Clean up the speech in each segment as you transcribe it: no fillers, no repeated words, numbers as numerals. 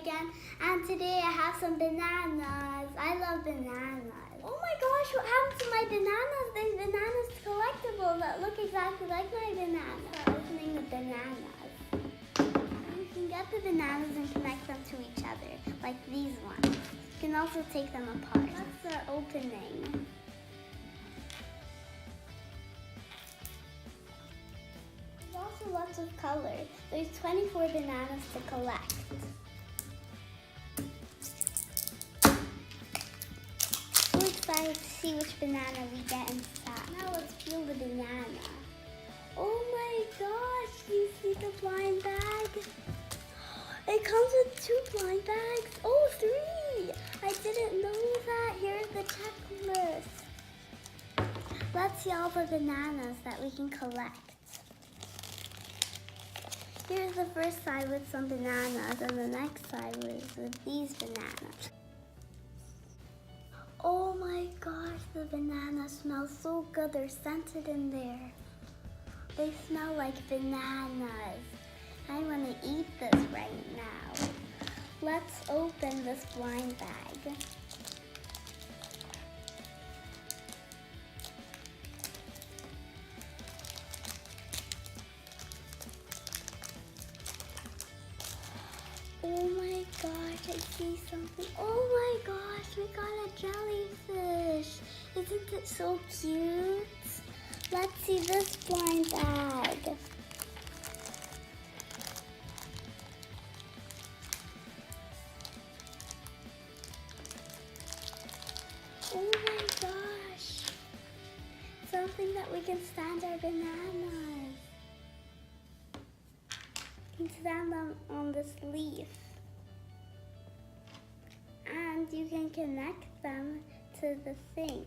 again, and today I have some bananas. I love bananas. Oh my gosh, what happened to my bananas? These bananas collectibles that look exactly like my bananas. We're opening the bananas. You can get the bananas and connect them to each other, like these ones. You can also take them apart. That's our opening. There's also lots of colors. There's 24 bananas to collect. So excited to see which banana we get inside. Now let's peel the banana. Oh my gosh, you see the blind bag? It comes with 2 blind bags. Oh, 3! I didn't know that. Here's the checklist. Let's see all the bananas that we can collect. Here's the first side with some bananas, and the next side with these bananas. Oh my gosh, the bananas smell so good. They're scented in there. They smell like bananas. I want to eat this right now. Let's open this blind bag. Oh my gosh, I see something. Oh my gosh, we got a jellyfish. Isn't it so cute? Let's see this blind bag. Oh my gosh. Something that we can stand our bananas. You can stand them on this leaf. And you can connect them to the thing.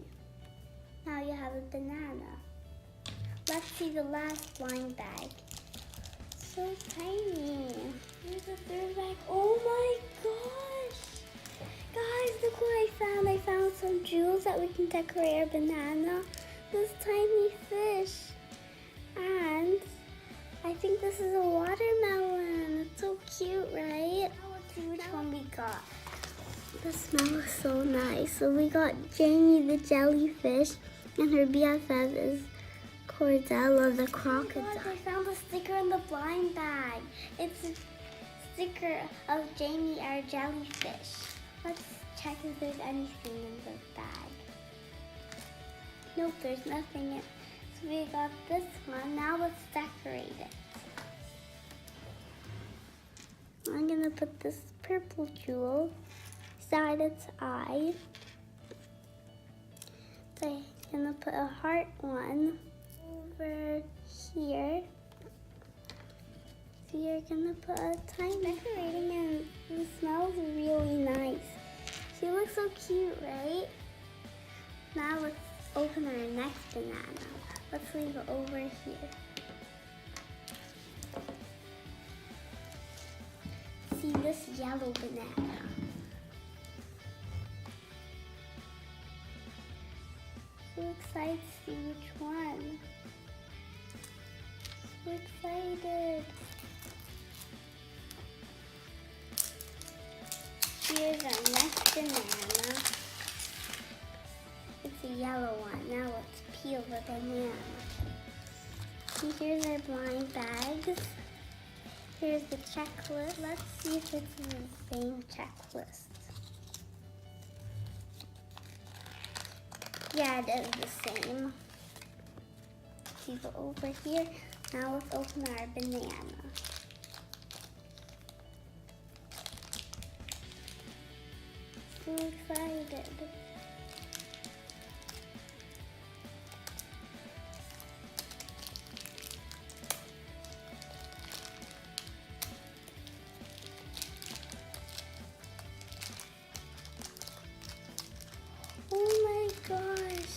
Now you have a banana. Let's see the last blind bag. So tiny. Here's the third bag. Oh my gosh. Guys, look what I found. I found some jewels that we can decorate our banana. This tiny fish. And I think this is a watermelon. It's so cute, right? Now let's see which one we got. The smell is so nice. So we got Jamie the jellyfish, and her BFF is Cordella the crocodile. Oh my gosh, I found a sticker in the blind bag. It's a sticker of Jamie our jellyfish. Let's check if there's anything in the bag. Nope, there's nothing in it. So we got this one. Now let's decorate it. I'm gonna put this purple jewel beside its eye. So I'm gonna put a heart one over here. So you're gonna put a tiny decorating, and it smells really nice. She looks so cute, right? Now let's open our next banana. Let's leave it over here. See this yellow banana. So excited to see which one. So excited. Here's our next banana. It's a yellow one. Now let's peel the banana. And here's our blind bags. Here's the checklist. Let's see if it's the same checklist. Yeah, it is the same. Leave it over here. Now let's open our banana. So excited. Oh my gosh.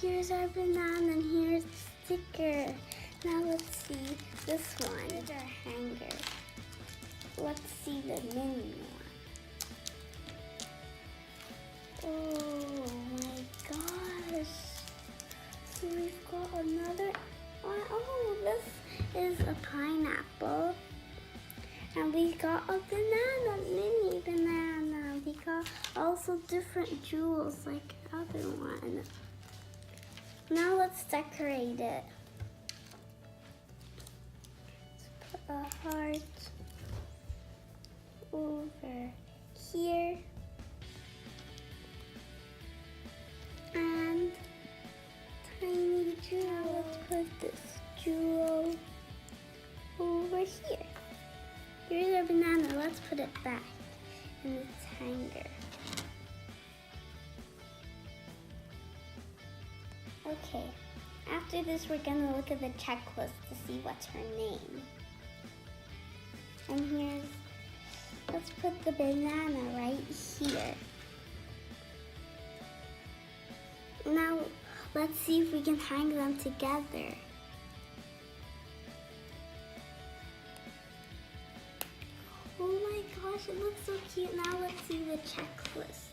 Here's our banana and here's the sticker. Now let's see this one. Here's our hanger. Let's see the mini one. Oh my gosh. So we've got another one. Oh, this is a pineapple. And we got a banana, mini banana. We got also different jewels like other one. Now let's decorate it. Let's put a heart over here. And tiny jewel. Let's put this jewel over here. Here's our banana. Let's put it back in its hanger. Okay, after this we're gonna look at the checklist to see what's her name. And let's put the banana right here. Now let's see if we can hang them together. Oh my gosh, it looks so cute. Now let's see the checklist.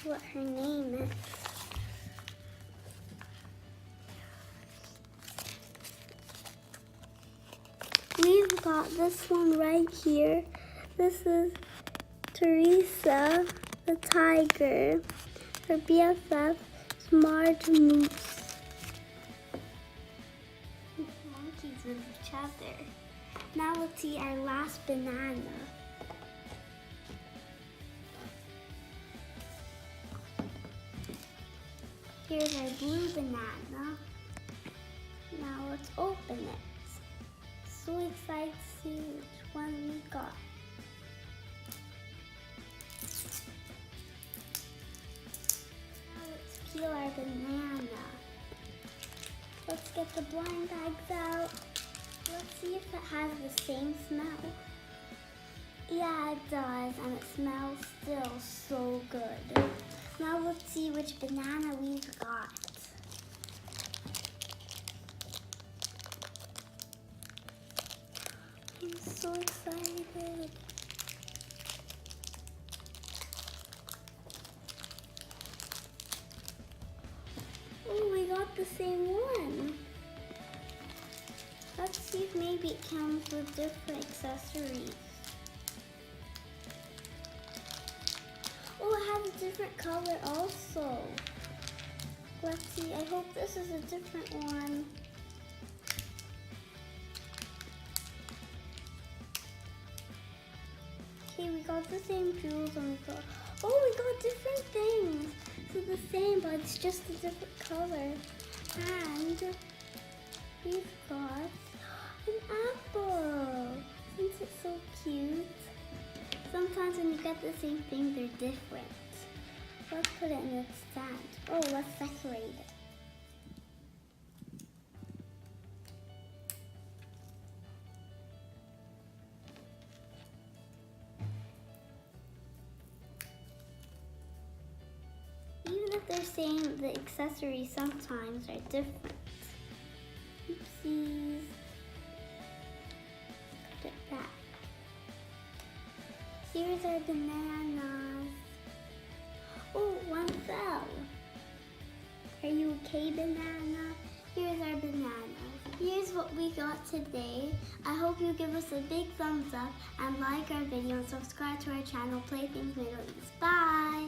What her name is. We've got this one right here. This is Teresa the tiger. Her BFF is Marge Moose. Monkeys with each other. Now let's see our last banana. Here's our blue banana. Now let's open it. So excited to see which one we got. Now let's peel our banana. Let's get the blind bags out. Let's see if it has the same smell. Yeah, it does, and it smells still so good. Now let's see which banana we've got. I'm so excited. Oh, we got the same one. Let's see if maybe it comes with different accessories. Oh, it has a different color also. Let's see, I hope this is a different one. Okay, we got the same jewels and we got different things. It's the same, but it's just a different color. And we've got an apple. Since it's so cute. Sometimes when you get the same thing, they're different. Let's put it in its stand. Oh, let's decorate it. Even if they're saying the accessories sometimes are different. Oopsies. Put it back. Here's our bananas. Oh, one fell. Are you okay, banana? Here's our banana. Here's what we got today. I hope you give us a big thumbs up and like our video and subscribe to our channel, Playthings Middle East. Bye!